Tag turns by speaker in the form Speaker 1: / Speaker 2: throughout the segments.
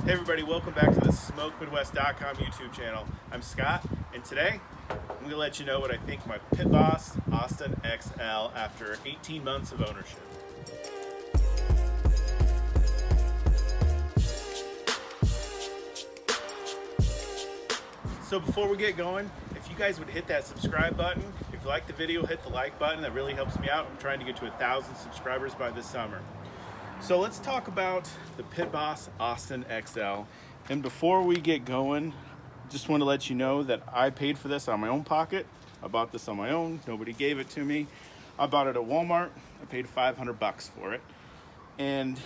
Speaker 1: Hey everybody, welcome back to the SmokeMidwest.com YouTube channel. I'm Scott, and today I'm going to let you know what I think of my Pit Boss Austin XL after 18 months of ownership. So before we get going, if you guys would hit that subscribe button, if you like the video, hit the like button. That really helps me out. I'm trying to get to 1,000 subscribers by this summer. So let's talk about the Pit Boss Austin XL. And before we get going, just want to let you know that I paid for this out of my own pocket. I bought this on my own. Nobody gave it to me. I bought it at Walmart. I paid $500 for it. And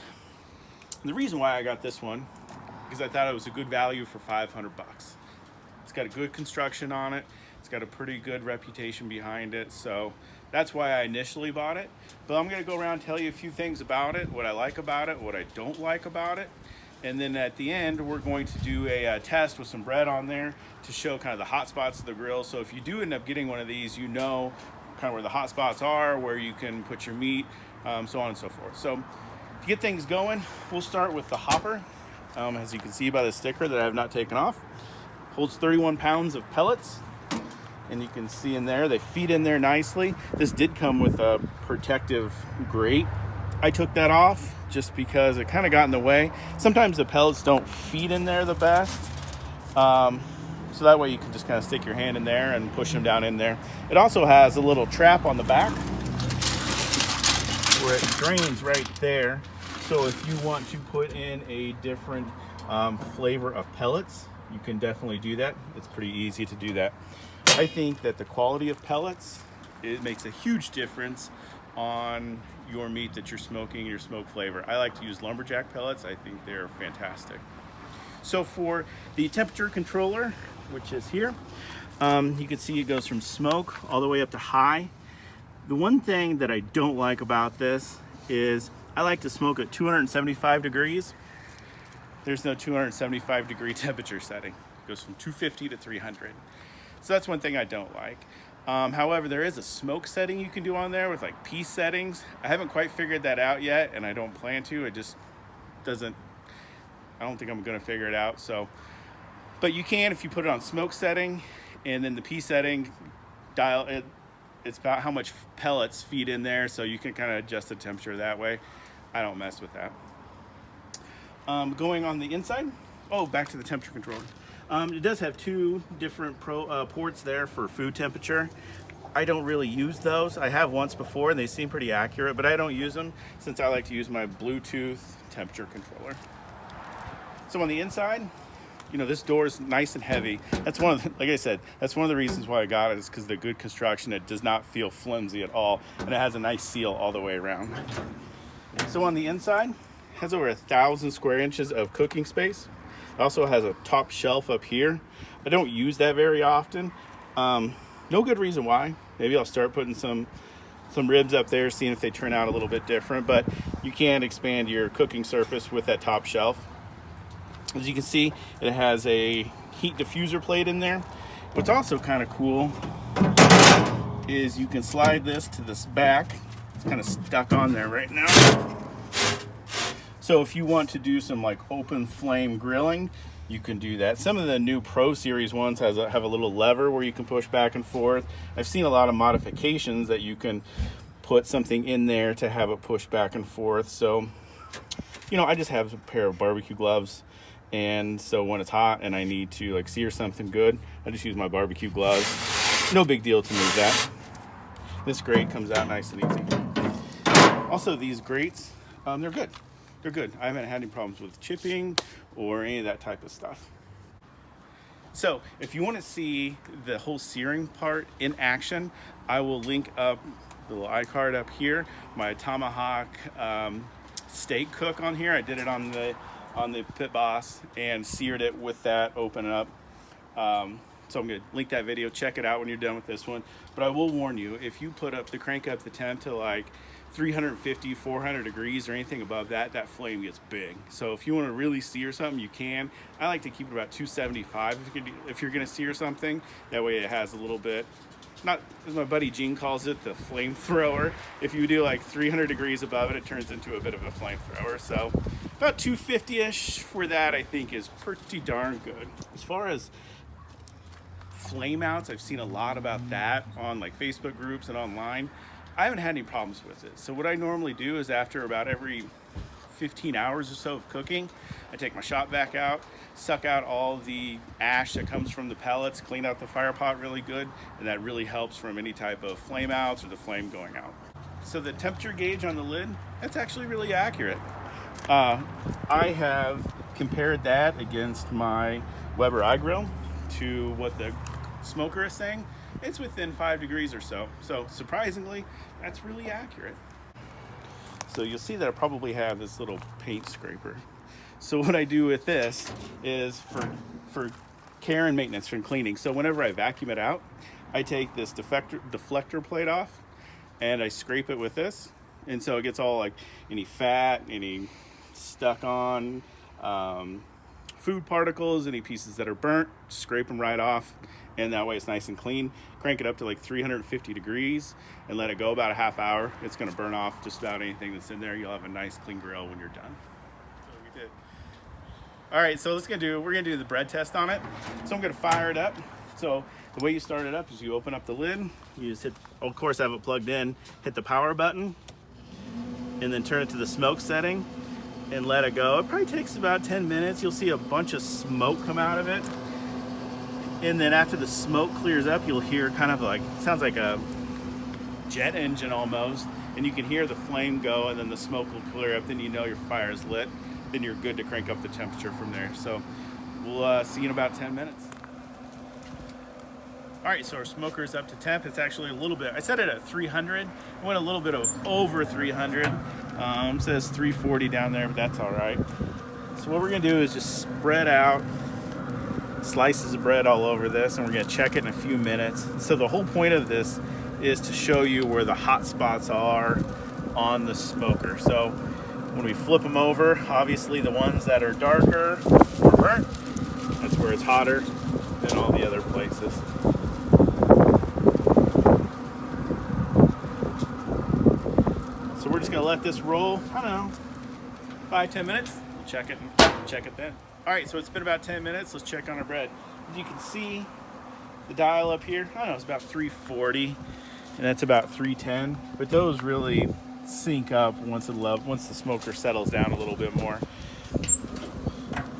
Speaker 1: the reason why I got this one, because I thought it was a good value for $500. It's got a good construction on it. It's got a pretty good reputation behind it. So that's why I initially bought it. But I'm going to go around and tell you a few things about it, what I like about it, what I don't like about it. And then at the end, we're going to do a test with some bread on there to show kind of the hot spots of the grill. So if you do end up getting one of these, you know kind of where the hot spots are, where you can put your meat, so on and so forth. So to get things going, we'll start with the hopper. As you can see by the sticker that I have not taken off. Holds 31 pounds of pellets. And you can see in there, they feed in there nicely. This did come with a protective grate. I took that off just because it kind of got in the way. Sometimes the pellets don't feed in there the best. So that way you can just kind of stick your hand in there and push them down in there. It also has a little trap on the back where it drains right there. So if you want to put in a different flavor of pellets, you can definitely do that. It's pretty easy to do that. I think that the quality of pellets, it makes a huge difference on your meat that you're smoking, your smoke flavor. I like to use lumberjack pellets. I think they're fantastic. So for the temperature controller, which is here, you can see it goes from smoke all the way up to high. The one thing that I don't like about this is I like to smoke at 275 degrees. There's no 275 degree temperature setting. It goes from 250 to 300. So that's one thing I don't like. However, there is a smoke setting you can do on there with like piece settings. I haven't quite figured that out yet, and I don't plan to. It just doesn't, I don't think I'm gonna figure it out. So, but you can if you put it on smoke setting, and then the piece setting, dial it. It's about how much pellets feed in there, so you can kind of adjust the temperature that way. I don't mess with that. Going on the inside, back to the temperature controller. It does have two different ports there for food temperature. I don't really use those. I have once before and they seem pretty accurate, but I don't use them since I like to use my Bluetooth temperature controller. So on the inside, you know, this door is nice and heavy. That's one of the, like I said, that's one of the reasons why I got it, is because of the good construction. It does not feel flimsy at all, and it has a nice seal all the way around. So on the inside, it has over 1,000 square inches of cooking space. It also has a top shelf up here. I don't use that very often. No good reason why. Maybe I'll start putting some ribs up there, seeing if they turn out a little bit different, but you can expand your cooking surface with that top shelf. As you can see, it has a heat diffuser plate in there. What's also kind of cool is you can slide this to this back. It's kind of stuck on there right now. So if you want to do some like open flame grilling, you can do that. Some of the new Pro Series ones have a little lever where you can push back and forth. I've seen a lot of modifications that you can put something in there to have it push back and forth. So, you know, I just have a pair of barbecue gloves. And so when it's hot and I need to like sear something good, I just use my barbecue gloves. No big deal to move that. This grate comes out nice and easy. Also, these grates, they're good. They're good. I haven't had any problems with chipping or any of that type of stuff. So if you want to see the whole searing part in action, I will link up the little iCard up here, my Tomahawk steak cook on here. I did it on the Pit Boss and seared it with that open up. So I'm going to link that video. Check it out when you're done with this one. But I will warn you, if you crank up the temp to like 350, 400 degrees or anything above that, that flame gets big. So if you want to really sear something, you can. I like to keep it about 275 if you're going to sear something. That way it has a little bit, not, as my buddy Gene calls it, the flamethrower. If you do like 300 degrees above it, it turns into a bit of a flamethrower. So about 250-ish for that, I think, is pretty darn good. As far as flame outs, I've seen a lot about that on like Facebook groups and online. I haven't had any problems with it. So what I normally do is after about every 15 hours or so of cooking, I take my shop vac out, suck out all the ash that comes from the pellets, clean out the fire pot really good, and that really helps from any type of flame outs or the flame going out. So the temperature gauge on the lid, that's actually really accurate. I have compared that against my Weber iGrill to what the smoker is saying. It's within 5 degrees or so. So surprisingly, that's really accurate. So you'll see that I probably have this little paint scraper. So what I do with this is for care and maintenance from cleaning. So whenever I vacuum it out, I take this deflector plate off and I scrape it with this. And so it gets all like any fat, any stuck on food particles, any pieces that are burnt, scrape them right off, and that way it's nice and clean. Crank it up to like 350 degrees and let it go about a half hour. It's going to burn off just about anything that's in there. You'll have a nice clean grill when you're done. So we did. All right, so we're gonna do the bread test on it. So I'm gonna fire it up. So the way you start it up is you open up the lid, you just hit, of course I have it plugged in, hit the power button, and then turn it to the smoke setting and let it go. It probably takes about 10 minutes. You'll see a bunch of smoke come out of it. And then after the smoke clears up, you'll hear kind of like, sounds like a jet engine almost. And you can hear the flame go and then the smoke will clear up. Then you know your fire is lit. Then you're good to crank up the temperature from there. So we'll see you in about 10 minutes. All right, so our smoker is up to temp. It's actually a little bit, I set it at 300. I went a little bit over 300. It says 340 down there, but that's all right. So what we're gonna do is just spread out slices of bread all over this, and we're gonna check it in a few minutes. So the whole point of this is to show you where the hot spots are on the smoker. So when we flip them over, obviously the ones that are darker or burnt, that's where it's hotter than all the other places. So we're just gonna let this roll, I don't know, 5-10 minutes. We'll check it then. All right, so it's been about 10 minutes. Let's check on our bread. As you can see, the dial up here, I don't know, it's about 340, and that's about 310. But those really sync up once the smoker settles down a little bit more.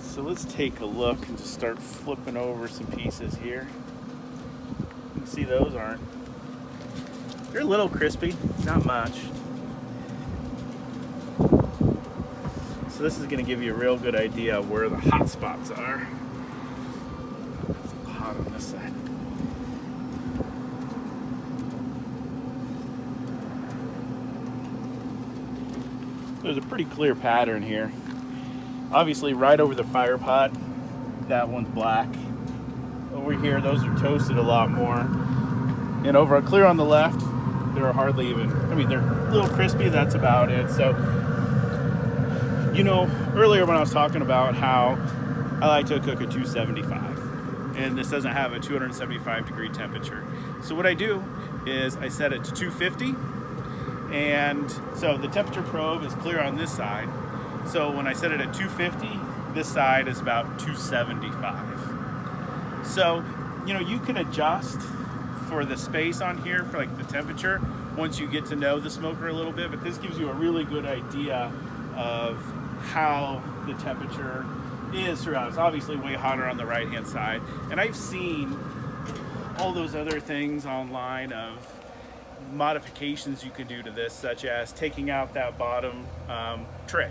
Speaker 1: So let's take a look and just start flipping over some pieces here. You can see those they're a little crispy, not much. So this is going to give you a real good idea of where the hot spots are. It's a little hot on this side. There's a pretty clear pattern here. Obviously right over the fire pot, that one's black. Over here, those are toasted a lot more. And over clear on the left, they're hardly even, I mean, they're a little crispy, that's about it. So, you know, earlier when I was talking about how I like to cook at 275, and this doesn't have a 275 degree temperature. So what I do is I set it to 250, and so the temperature probe is clear on this side. So when I set it at 250, this side is about 275. So, you know, you can adjust for the space on here for like the temperature once you get to know the smoker a little bit, but this gives you a really good idea of how the temperature is throughout. It's obviously way hotter on the right hand side, and I've seen all those other things online of modifications you can do to this, such as taking out that bottom tray,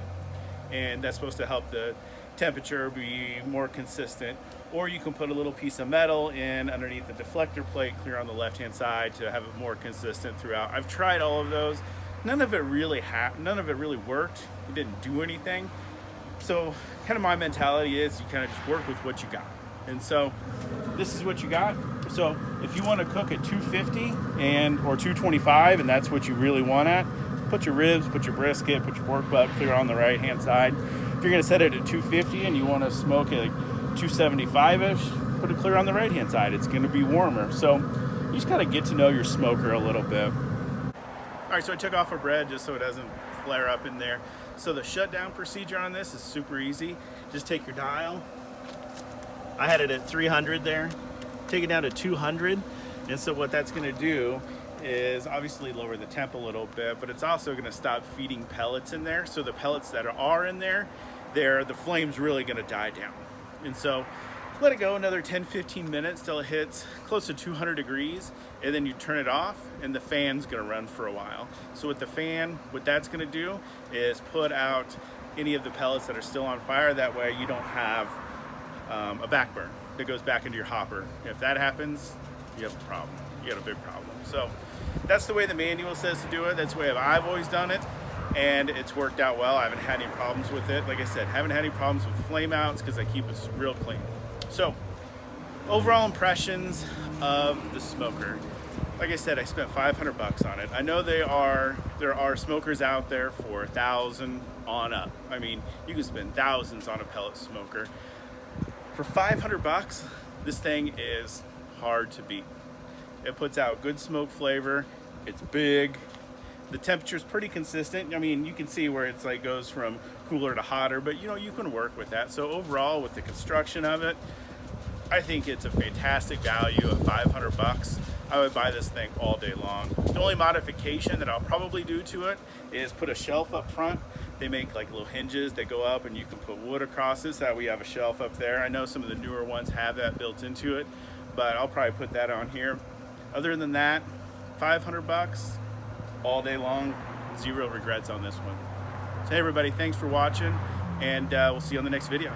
Speaker 1: and that's supposed to help the temperature be more consistent. Or you can put a little piece of metal in underneath the deflector plate clear on the left hand side to have it more consistent throughout. I've tried all of those. None of it really worked. It didn't do anything. So kind of my mentality is you kind of just work with what you got. And so this is what you got. So if you want to cook at 250 or 225, and that's what you really want at, put your ribs, put your brisket, put your pork butt clear on the right hand side. If you're going to set it at 250 and you want to smoke it like 275-ish, put it clear on the right hand side. It's going to be warmer. So you just got to get to know your smoker a little bit. All right, so I took off our bread just so it doesn't flare up in there. So the shutdown procedure on this is super easy. Just take your dial. I had it at 300 there. Take it down to 200. And so what that's gonna do is obviously lower the temp a little bit, but it's also gonna stop feeding pellets in there. So the pellets that are in there, the flame's really gonna die down. And so let it go another 10-15 minutes till it hits close to 200 degrees, and then you turn it off and the fan's gonna run for a while. So with the fan, what that's gonna do is put out any of the pellets that are still on fire. That way you don't have a backburn that goes back into your hopper. If that happens, you have a problem. You got a big problem. So that's the way the manual says to do it. That's the way I've always done it, and it's worked out well. I haven't had any problems with it. Like I said, haven't had any problems with flame outs because I keep it real clean. So overall impressions of the smoker. Like I said, I spent 500 bucks on it. I know there are smokers out there for 1,000 on up. I mean, you can spend thousands on a pellet smoker. For 500 bucks, this thing is hard to beat. It puts out good smoke flavor. It's big. The temperature is pretty consistent. I mean, you can see where it's like goes from cooler to hotter, but you know, you can work with that. So overall, with the construction of it, I think it's a fantastic value at 500 bucks. I would buy this thing all day long. The only modification that I'll probably do to it is put a shelf up front. They make like little hinges that go up and you can put wood across it so that we have a shelf up there. I know some of the newer ones have that built into it, but I'll probably put that on here. Other than that, 500 bucks all day long, zero regrets on this one. So hey everybody, thanks for watching, and we'll see you on the next video.